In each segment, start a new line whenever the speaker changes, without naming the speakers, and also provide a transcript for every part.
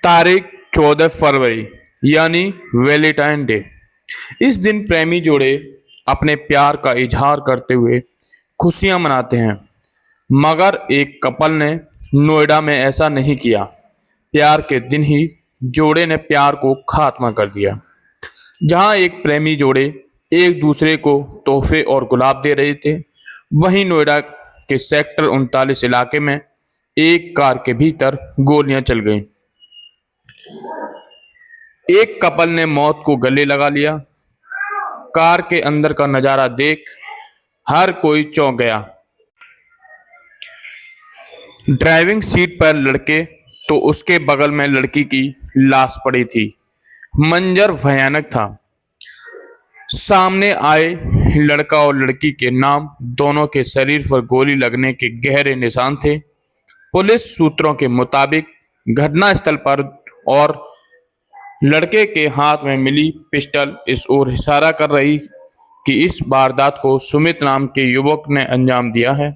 तारीख 14 फरवरी यानी Valentine day. इस दिन प्रेमी जोड़े अपने प्यार का इजहार करते हुए खुशियां मनाते हैं, मगर एक कपल ने नोएडा में ऐसा नहीं किया। प्यार के दिन ही जोड़े ने प्यार को खात्मा कर दिया। जहां एक प्रेमी जोड़े एक दूसरे को तोहफे और गुलाब दे रहे थे, वहीं नोएडा के सेक्टर 39 इलाके में एक कार के भीतर गोलियां चल गईं। एक कपल ने मौत को गले लगा लिया। कार के अंदर का नजारा देख हर कोई चौंक गया। ड्राइविंग सीट पर लड़के तो उसके बगल में लड़की की लाश पड़ी थी। मंजर भयानक था। सामने आए लड़का और लड़की के नाम, दोनों के शरीर पर गोली लगने के गहरे निशान थे। पुलिस सूत्रों के मुताबिक घटनास्थल पर और लड़के के हाथ में मिली पिस्टल इस ओर इशारा कर रही कि इस वारदात को सुमित नाम के युवक ने अंजाम दिया है।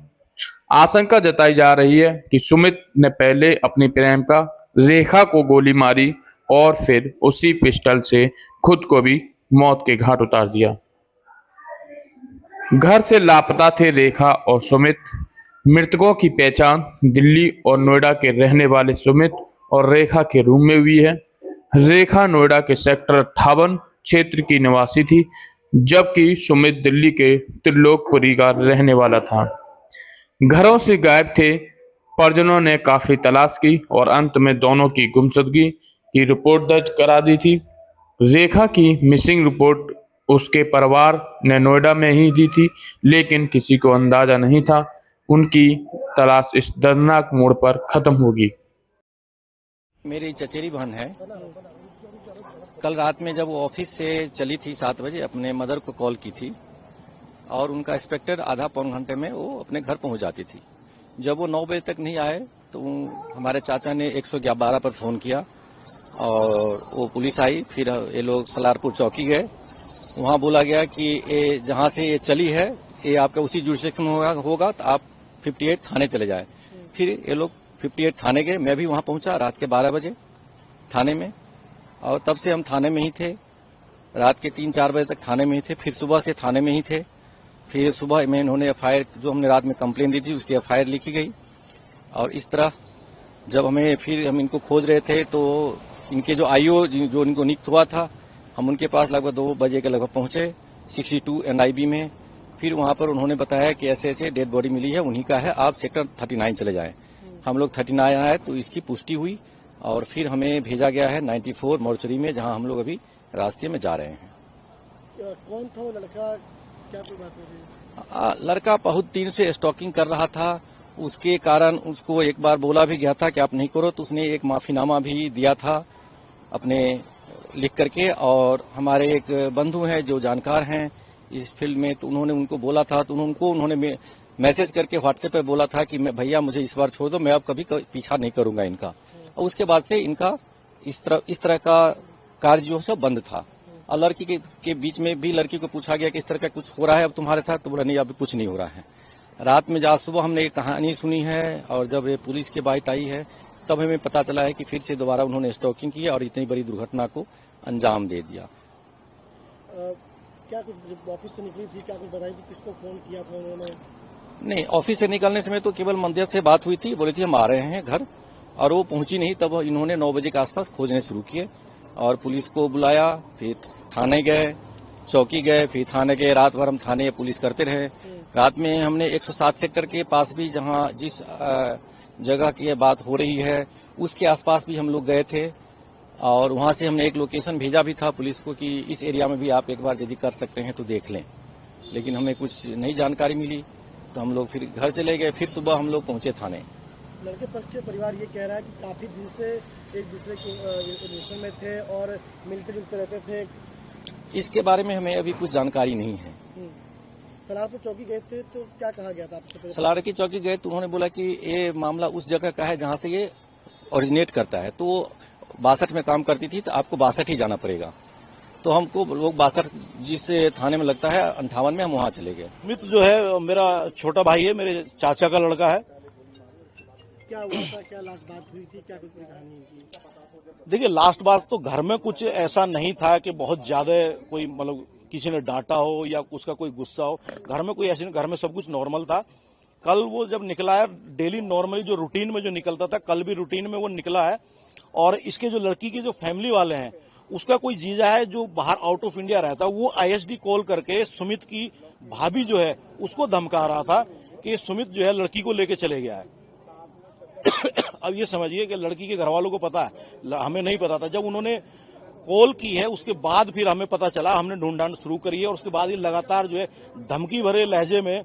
आशंका जताई जा रही है कि सुमित ने पहले अपनी प्रेमिका रेखा को गोली मारी और फिर उसी पिस्टल से खुद को भी मौत के घाट उतार दिया। घर से लापता थे रेखा और सुमित। मृतकों की पहचान दिल्ली और नोएडा के रहने वाले सुमित और रेखा के रूम में हुई है। रेखा नोएडा के सेक्टर 58 क्षेत्र की निवासी थी, जबकि सुमित दिल्ली के त्रिलोकपुरी का रहने वाला था। घरों से गायब थे। परिजनों ने काफी तलाश की और अंत में दोनों की गुमशुदगी की रिपोर्ट दर्ज करा दी थी। रेखा की मिसिंग रिपोर्ट उसके परिवार ने नोएडा में ही दी थी, लेकिन किसी को अंदाजा नहीं था उनकी तलाश इस दर्दनाक मोड़ पर खत्म होगी।
मेरी चचेरी बहन है। कल रात में जब वो ऑफिस से चली थी 7 बजे, अपने मदर को कॉल की थी और उनका एक्सपेक्टेड आधा पौन घंटे में वो अपने घर पहुंच जाती थी। जब वो 9 बजे तक नहीं आए तो हमारे चाचा ने 112 पर फोन किया और वो पुलिस आई। फिर ये लोग सलारपुर चौकी गए। वहां बोला गया कि ये जहां से ये चली है ये आपका उसी जुरिस्डिक्शन होगा तो आप 58 थाने चले जाए। फिर ये लोग 58 थाने गए। मैं भी वहां पहुंचा रात के 12 बजे थाने में, और तब से हम थाने में ही थे। रात के 3-4 बजे तक थाने में ही थे। फिर सुबह से थाने में ही थे। फिर सुबह में इन्होंने एफआईआर, जो हमने रात में कंप्लेन दी थी उसकी एफआईआर लिखी गई। और इस तरह जब फिर हम इनको खोज रहे थे तो इनके जो आईओ जो इनको नियुक्त हुआ था, हम उनके पास लगभग 2 बजे के लगभग पहुंचे 62 NIB में। फिर वहां पर उन्होंने बताया कि ऐसे ऐसे डेड बॉडी मिली है, उन्हीं का है, आप सेक्टर 39 चले जाएं। हम लोग 39 आए तो इसकी पुष्टि हुई और फिर हमें भेजा गया है 94 मोर्चरी में, जहां हम लोग अभी रास्ते में जा रहे हैं।
कौन था वो लड़का, क्या कोई बात नहीं?
लड़का बहुत दिन से स्टॉकिंग कर रहा था। उसके कारण उसको एक बार बोला भी गया था कि आप नहीं करो, तो उसने एक माफीनामा भी दिया था अपने लिख करके। और हमारे एक बंधु हैं जो जानकार हैं इस फील्ड में, तो उन्होंने उनको बोला था, तो उन्होंने मैसेज करके व्हाट्सएप पे बोला था कि भैया मुझे इस बार छोड़ दो, मैं अब कभी पीछा नहीं करूंगा इनका। और उसके बाद से इनका इस तरह का कार्य जो है बंद था। और लड़की के बीच में भी लड़की को पूछा गया कि इस तरह का कुछ हो रहा है अब तुम्हारे साथ, तो बोला नहीं अभी कुछ नहीं हो रहा है। रात में आज सुबह हमने एक कहानी सुनी है और जब ये पुलिस की बाइट आई है तब हमें पता चला है कि फिर से दोबारा उन्होंने स्टॉकिंग किया और इतनी बड़ी दुर्घटना को अंजाम दे दिया।
क्या कुछ ऑफिस से निकली थी, क्या कुछ बताई थी, किसको फोन किया था उन्होंने?
नहीं, ऑफिस से निकलने समय तो केवल मंदिर से बात हुई थी, बोली थी हम आ रहे हैं घर, और वो पहुंची नहीं। तब इन्होंने 9 बजे के आसपास खोजने शुरू किए और पुलिस को बुलाया। फिर थाने गए, चौकी गए, फिर थाने गए। रात भर हम थाने पुलिस करते रहे। रात में हमने 107 सेक्टर के पास भी, जहां जिस जगह की बात हो रही है उसके आसपास भी हम लोग गए थे और वहां से हमने एक लोकेशन भेजा भी था पुलिस को कि इस एरिया में भी आप एक बार यदि कर सकते हैं तो देख लें। लेकिन हमें कुछ नई जानकारी मिली तो हम लोग फिर घर चले गए। फिर सुबह हम लोग पहुंचे थाने।
लड़के पक्ष के परिवार ये कह रहा है कि काफी दिन से एक दूसरे के रिलेशन में थे और मिलते जुलते रहते थे।
इसके बारे में हमें अभी कुछ जानकारी नहीं है।
सलारपुर चौकी गए थे तो क्या कहा गया था आपसे?
सलार की चौकी गए तो उन्होंने बोला कि ये मामला उस जगह का है जहां से ये ओरिजिनेट करता है। तो 62 में काम करती थी तो आपको 62 ही जाना पड़ेगा। तो हमको लोग 62 जिस थाने में लगता है 58 में हम वहां चले गए।
मित्र जो है मेरा छोटा भाई है, मेरे चाचा का लड़का है
क्या हुआ था, क्या लास्ट बात हुई थी, क्या कुछ पूरी कहानी इनकी?
देखिए, लास्ट बात तो घर में कुछ ऐसा नहीं था कि बहुत ज्यादा कोई मतलब किसी ने डांटा हो या उसका कोई गुस्सा हो। घर में कोई ऐसी नहीं, घर में सब कुछ नॉर्मल था। कल वो जब निकला है, डेली नॉर्मली जो रूटीन में जो निकलता था, कल भी रूटीन में वो निकला है। और इसके जो लड़की के जो फैमिली वाले हैं, उसका कोई जीजा है जो बाहर आउट ऑफ इंडिया रहता है, वो आईएसडी कॉल करके सुमित की भाभी जो है उसको धमका रहा था कि सुमित जो है लड़की को लेके चले गया है। अब ये समझिए कि लड़की के घर वालों को पता है, हमें नहीं पता था। जब उन्होंने कॉल की है उसके बाद फिर हमें पता चला, हमने ढूंढान शुरू करी है और उसके बाद ये लगातार जो है धमकी भरे लहजे में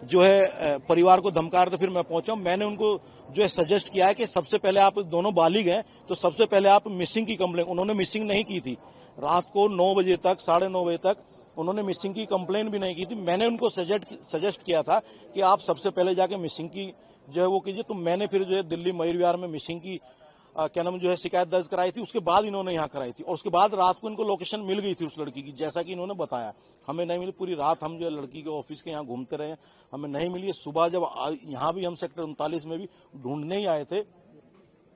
जो है परिवार को धमका रहे थे। फिर मैं पहुंचा, मैंने उनको जो है सजेस्ट किया है कि सबसे पहले आप दोनों बालिग हैं तो सबसे पहले आप मिसिंग की कंप्लेन, उन्होंने मिसिंग नहीं की थी रात को 9 बजे तक, 9:30 बजे तक उन्होंने मिसिंग की कंप्लेन भी नहीं की थी। मैंने उनको सजेस्ट किया था कि आप सबसे पहले जाके मिसिंग की जो है वो कीजिए। तो मैंने फिर जो है दिल्ली मयूर विहार में मिसिंग की क्या नाम जो है शिकायत दर्ज कराई थी। उसके बाद इन्होंने यहाँ कराई थी और उसके बाद रात को इनको लोकेशन मिल गई थी उस लड़की की, जैसा कि इन्होंने बताया। हमें नहीं मिली, पूरी रात हम जो है लड़की के ऑफिस के यहाँ घूमते रहे, हमें नहीं मिली। सुबह जब यहाँ भी हम सेक्टर 39 में भी ढूंढने ही आए थे,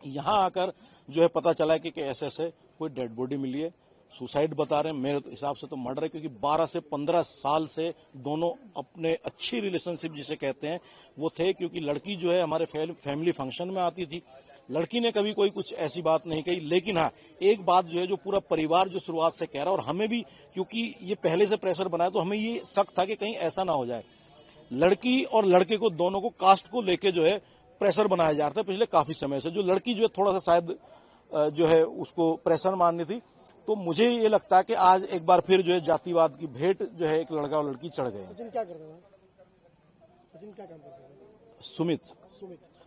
यहाँ आकर जो है पता चला कि ऐसे कोई डेड बॉडी मिली है। सुसाइड बता रहे हैं, मेरे हिसाब से तो मर्डर है, क्योंकि 12 से 15 साल से दोनों अपने अच्छी रिलेशनशिप जिसे कहते हैं वो थे। क्योंकि लड़की जो है हमारे फैमिली फंक्शन में आती थी, लड़की ने कभी कोई कुछ ऐसी बात नहीं कही। लेकिन हाँ, एक बात जो है जो पूरा परिवार जो शुरुआत से कह रहा है, और हमें भी क्योंकि ये पहले से प्रेशर बनाया तो हमें ये शक था कि कहीं ऐसा ना हो जाए। लड़की और लड़के को दोनों को कास्ट को लेके जो है प्रेशर बनाया जा रहा था पिछले काफी समय से। जो लड़की जो है थोड़ा सा शायद जो है उसको प्रेशर माननी थी। तो मुझे ये लगता है कि आज एक बार फिर जो है जातिवाद की भेंट जो है एक लड़का और लड़की चढ़ गए।
सचिन क्या करता था? सचिन क्या काम करता था?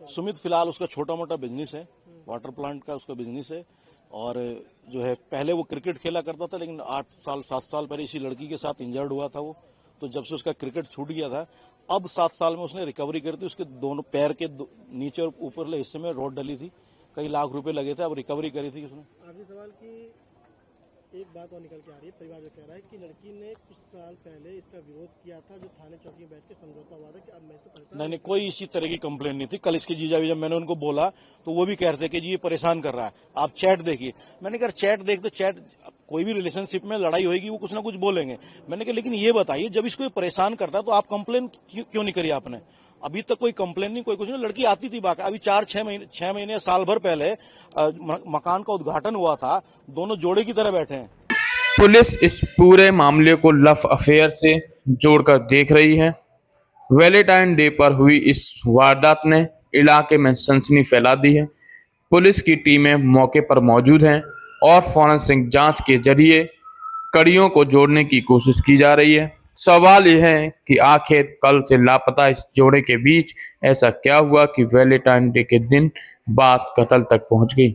सुमित फिलहाल उसका छोटा मोटा बिजनेस है, वाटर प्लांट का उसका बिजनेस है। और जो है पहले वो क्रिकेट खेला करता था, लेकिन 7 साल पहले इसी लड़की के साथ इंजर्ड हुआ था वो। तो जब से उसका क्रिकेट छूट गया था, अब 7 साल में उसने रिकवरी करी थी। उसके दोनों पैर के नीचे और ऊपरले हिस्से में रॉड डली थी, कई लाख रुपए लगे थे, अब रिकवरी करी थी उसने।
आखिरी सवाल की एक बात और निकल के आ रही है, परिवार जो कह रहा है कि लड़की ने कुछ साल पहले इसका विरोध किया था, जो थाने चौकी में बैठ के समझौता हुआ था कि अब मैं इसको परेशान
नहीं, कोई इसी तरह की कंप्लेन नहीं थी। कल इसके जीजा भी जब मैंने उनको बोला तो वो भी कह रहे थे कि जी ये परेशान कर रहा है, आप चैट देखिए। मैंने कहा चैट देख, तो चैट कोई भी रिलेशनशिप में लड़ाई होगी वो कुछ ना कुछ बोलेंगे। मैंने कहा लेकिन ये बताइए, जब इसको परेशान करता है तो आप कंप्लेन क्यों नहीं करी आपने? अभी तक कोई कंप्लेन नहीं, कोई कुछ नहीं। लड़की आती थी बाकी, अभी 6 महीने साल भर पहले मकान का उद्घाटन हुआ था, दोनों जोड़े की तरह बैठे हैं।
पुलिस इस पूरे मामले को लव अफेयर से जोड़कर देख रही है। वैलेंटाइन डे पर हुई इस वारदात ने इलाके में सनसनी फैला दी है। पुलिस की टीमें मौके पर मौजूद हैं और फॉरेंसिक जांच के जरिए कड़ियों को जोड़ने की कोशिश की जा रही है। सवाल यह है कि आखिर कल से लापता इस जोड़े के बीच ऐसा क्या हुआ कि वैलेंटाइन डे के दिन बात कत्ल तक पहुंच गई।